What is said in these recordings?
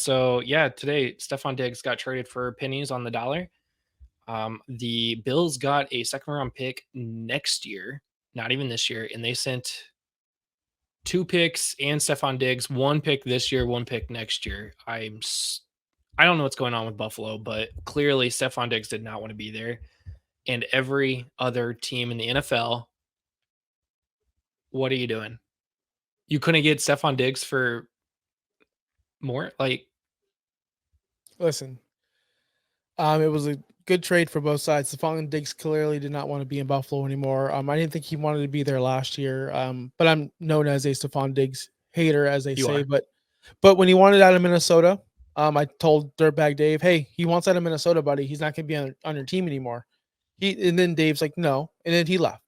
So yeah, today Stefon Diggs got traded for pennies on the dollar. The Bills got a second round pick next year, not even this year, and they sent two picks and Stefon Diggs, one pick this year, one pick next year. I don't know what's going on with Buffalo, but clearly Stefon Diggs did not want to be there. And every other team in the NFL, what are you doing? You couldn't get Stefon Diggs for more? Like, Listen, it was a good trade for both sides. Stefon Diggs clearly did not want to be in Buffalo anymore. I didn't think he wanted to be there last year. But I'm known as a Stefon Diggs hater, as they you say. are. But when he wanted out of Minnesota, I told Dirtbag Dave, "Hey, he wants out of Minnesota, buddy. He's not going to be on your team anymore." And then Dave's like, "No," and then he left.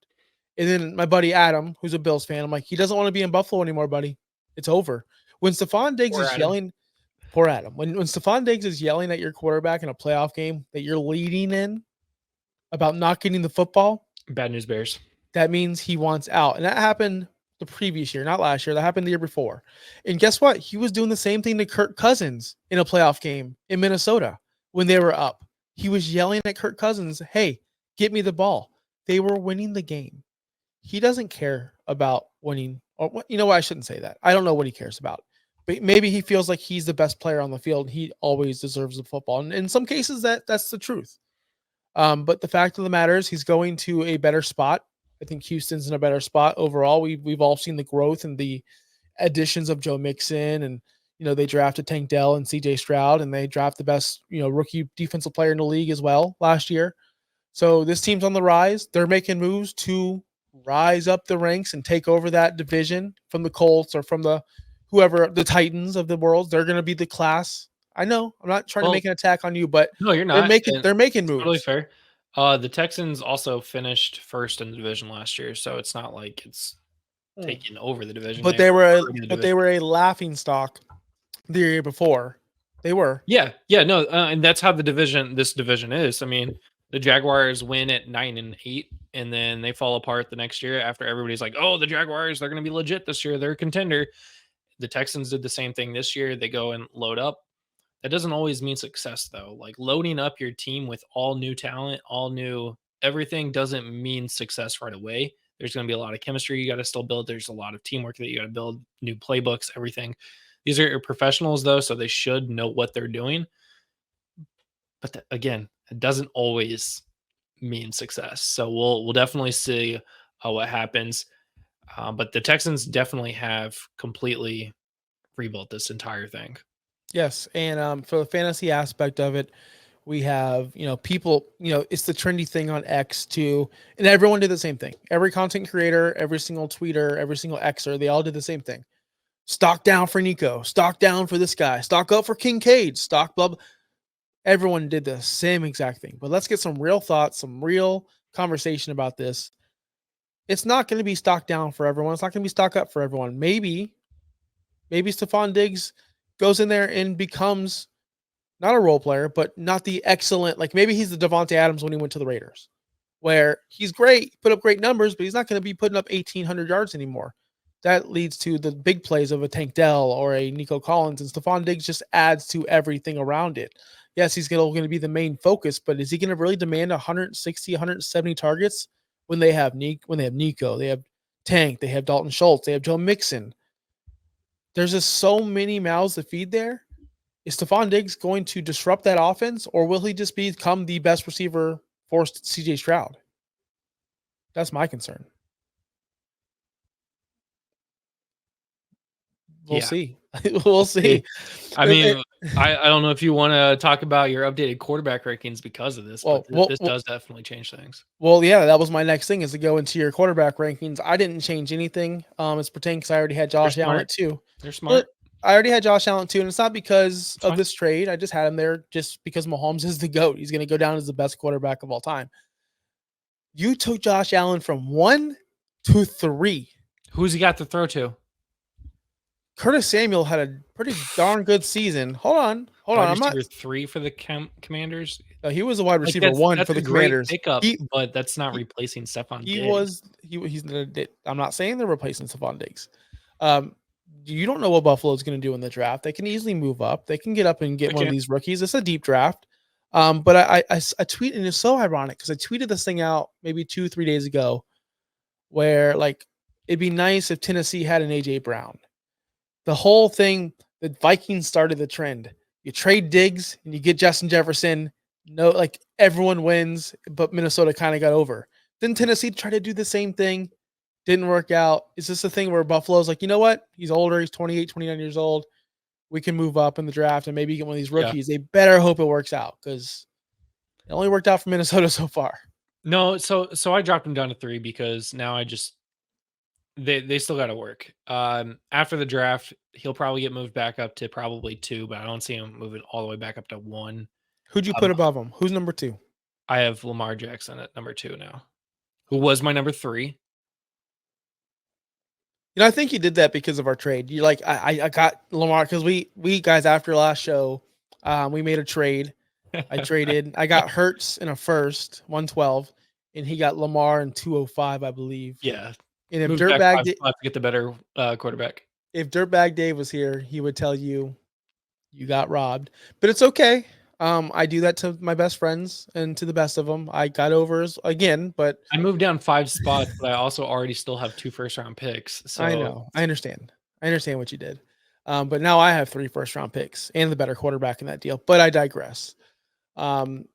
And then my buddy Adam, who's a Bills fan, I'm like, "He doesn't want to be in Buffalo anymore, buddy. It's over." When Stefon Diggs Or is Adam. yelling, poor Adam. When Stefon Diggs is yelling at your quarterback in a playoff game that you're leading in about not getting the football, Bad news bears. that means he wants out. And that happened the previous year, not last year. That happened the year before. And guess what? He was doing the same thing to Kirk Cousins in a playoff game in Minnesota when they were up. He was yelling at Kirk Cousins, "Hey, get me the ball." They were winning the game. He doesn't care about winning. Or you know what? I shouldn't say that. I don't know what he cares about. But maybe he feels like he's the best player on the field. He always deserves the football. And in some cases, that's the truth. But the fact of the matter is, he's going to a better spot. I think Houston's in a better spot overall. We've all seen the growth and the additions of Joe Mixon, and they drafted Tank Dell and C.J. Stroud, and they draft the best rookie defensive player in the league as well last year. So this team's on the rise. They're making moves to rise up the ranks and take over that division from the Colts or from the Titans of the world. They're going to be the class. I know I'm not trying to Well, make an attack on you, but no, you're they're not. making And they're making it's totally moves. fair. The Texans also finished first in the division last year, so it's not like it's Hmm. taking over the division. But They they were were already in the but they division. were a laughing stock the year before. They were. Yeah, yeah, no, and that's how this division is. I mean, the Jaguars win at 9-8, and then they fall apart the next year after everybody's like, "Oh, the Jaguars, they're going to be legit this year. They're a contender." The Texans did the same thing this year. They go and load up. That doesn't always mean success, though. Like loading up your team with all new talent, all new everything doesn't mean success right away. There's going to be a lot of chemistry you got to still build. There's a lot of teamwork that you got to build, new playbooks, everything. These are your professionals, though, so they should know what they're doing. But again, it doesn't always mean success. So we'll definitely see what happens. But the Texans definitely have completely rebuilt this entire thing. Yes, and for the fantasy aspect of it, we have people. It's the trendy thing on X too, and everyone did the same thing. Every content creator, every single tweeter, every single Xer, they all did the same thing. Stock down for Nico. Stock down for this guy. Stock up for Kincaid. Stock blah. Everyone did the same exact thing. But let's get some real thoughts, some real conversation about this. It's not going to be stock down for everyone. It's not going to be stock up for everyone. Maybe Stefon Diggs goes in there and becomes not a role player, but not the excellent. Like maybe he's the Devontae Adams when he went to the Raiders, where he's great, put up great numbers, but he's not going to be putting up 1,800 yards anymore. That leads to the big plays of a Tank Dell or a Nico Collins, and Stefon Diggs just adds to everything around it. Yes, he's going to be the main focus, but is he going to really demand 160, 170 targets when they have Nico, they have Tank, they have Dalton Schultz, they have Joe Mixon? There's just so many mouths to feed there. Is Stefon Diggs going to disrupt that offense, or will he just become the best receiver for CJ Stroud? That's my concern. We'll Yeah, see. We'll we'll see. see. I mean, I don't know if you want to talk about your updated quarterback rankings because of this, but Well, well, this well, does definitely change things. well, yeah, that was my next thing is to go into your quarterback rankings. I didn't change anything. It's pertaining because I already had You're Josh Allen smart. at 2. You're But smart. I already had Josh Allen 2, and it's not because It's of fine. this trade. I just had him there just because Mahomes is the GOAT. He's going to go down as the best quarterback of all time. You took Josh Allen from 1 to 3. Who's he got to throw to? Curtis Samuel had a pretty darn good season. Hold on. Wide I'm not. receiver 3 for the Commanders. He was a wide Like receiver 1 that's for a the great Commanders. pickup, He but that's not he replacing Stefon he Diggs. was he's. I'm not saying they're replacing Stephon Diggs. Um, you don't know what Buffalo's going to do in the draft. They can easily move up. They can get up and get one of Okay. these rookies. It's a deep draft. But I tweet, and it's so ironic because I tweeted this thing out maybe 2-3 days ago, where like it'd be nice if Tennessee had an AJ Brown. The whole thing, the Vikings started the trend. You trade Diggs and you get Justin Jefferson. No, like everyone wins, but Minnesota kind of got over. Then Tennessee tried to do the same thing, didn't work out. Is this a thing where Buffalo's like, you know what? He's older. He's 28, 29 years old. We can move up in the draft and maybe get one of these Yeah. rookies. They better hope it works out because it only worked out for Minnesota so far. No, so I dropped him down to 3 because now I just they still got to work. After the draft, he'll probably get moved back up to probably 2, but I don't see him moving all the way back up to 1. Who'd you put above him? Who's number 2? I have Lamar Jackson at number 2 now, who was my number 3. You know, I think you did that because of our trade. You like, I got Lamar because we guys after last show, we made a trade. I traded. I got Hurts in a first, 112, and he got Lamar in 205, I believe. Yeah, And moved back 5 spots to get the better quarterback. if Dirtbag Dave was here, he would tell you you got robbed. But it's okay. I do that to my best friends and to the best of them. I got overs again, but I moved down 5 spots, but I also already still have 2 first-round picks, I so know. I understand. I understand what you did. But now I have 3 first-round picks and the better quarterback in that deal. But I digress. Um,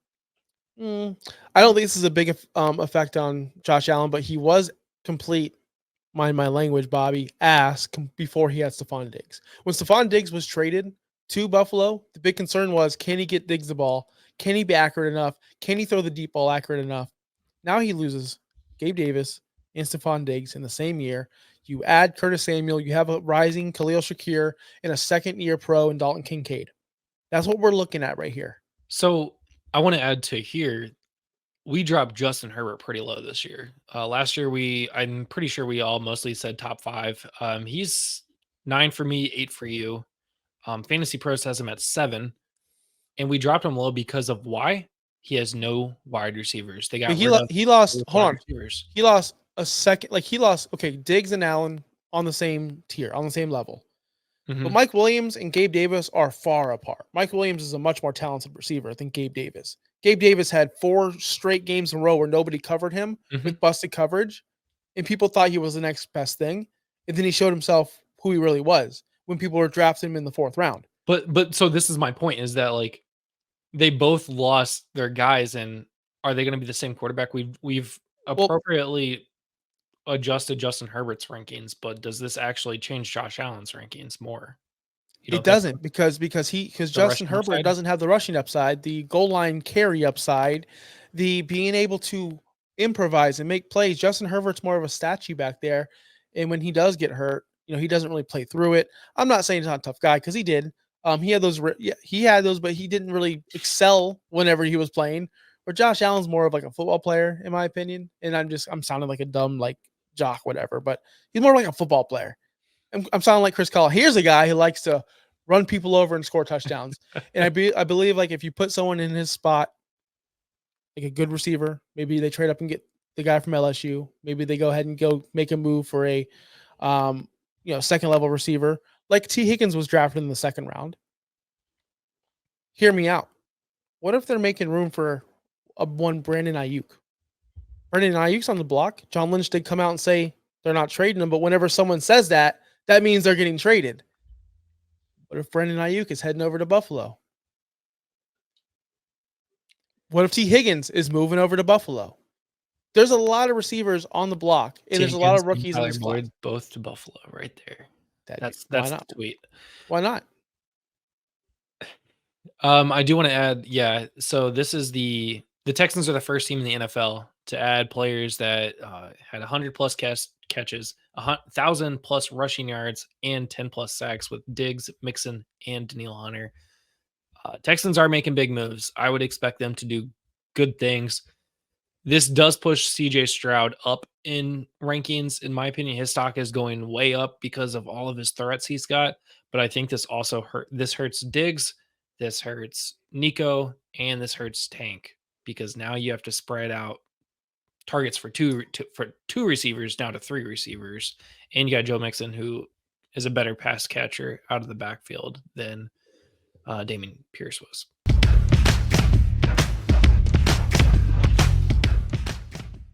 I don't think this is a big effect on Josh Allen, but he was complete, mind my language, Bobby, before he had Stefon Diggs. When Stefon Diggs was traded to Buffalo, the big concern was, can he get Diggs the ball? Can he be accurate enough? Can he throw the deep ball accurate enough? Now he loses Gabe Davis and Stefon Diggs in the same year. You add Curtis Samuel, you have a rising Khalil Shakir and a second-year pro in Dalton Kincaid. That's what we're looking at right here. So I want to add to here. We dropped Justin Herbert pretty low this year. Last year, I'm pretty sure we all mostly said top 5. He's 9 for me, 8 for you. Fantasy Pros has him at 7, and we dropped him low because of why? He has no wide receivers. They But got rid of he lost. both Hold wide on, receivers. he lost a second. Like he lost. Okay, Diggs and Allen on the same tier, on the same level. But Mhm. Mike Williams and Gabe Davis are far apart. Mike Williams is a much more talented receiver than Gabe Davis. Gabe Davis had 4 straight games in a row where nobody covered him Mhm. with busted coverage, and people thought he was the next best thing. And then he showed himself who he really was when people were drafting him in the 4th round. But so this is my point is that, like, they both lost their guys, and are they gonna be the same quarterback? We've Well, appropriately adjusted Justin Herbert's rankings, but does this actually change Josh Allen's rankings more? You it don't think so? doesn't because The Justin rushing Herbert upside? doesn't have the rushing upside, the goal line carry upside, the being able to improvise and make plays. Justin Herbert's more of a statue back there, and when he does get hurt, he doesn't really play through it. I'm not saying he's not a tough guy because he did. He had those. Yeah, he had those, but he didn't really excel whenever he was playing. Where Josh Allen's more of like a football player, in my opinion. And I'm sounding like a dumb like jock, whatever, but he's more like a football player. I'm sounding like Chris Call. Here's a guy who likes to run people over and score touchdowns. And I believe like if you put someone in his spot, like a good receiver, maybe they trade up and get the guy from LSU. Maybe they go ahead and go make a move for a second level receiver. Like T. Higgins was drafted in the 2nd round. Hear me out. What if they're making room for one Brandon Ayuk? Brandon Ayuk's on the block. John Lynch did come out and say they're not trading him, but whenever someone says that, that means they're getting traded. What if Brandon Ayuk is heading over to Buffalo? What if T. Higgins is moving over to Buffalo? There's a lot of receivers on the block, and T. there's a lot Higgins of and rookies in Tyler this class. Boyd both to Buffalo right there. Why That's the not? tweet. Why not? I do want to add, yeah. So this is the Texans are the first team in the NFL to add players that had 100 plus catches, 1,000 plus rushing yards, and 10 plus sacks with Diggs, Mixon, and Daniil Hunter. Texans are making big moves. I would expect them to do good things. This does push CJ Stroud up in rankings. In my opinion, his stock is going way up because of all of his threats he's got. But I think this also hurts Diggs, this hurts Nico, and this hurts Tank because now you have to spread out targets for two receivers down to 3 receivers, and you got Joe Mixon who is a better pass catcher out of the backfield than Dameon Pierce was.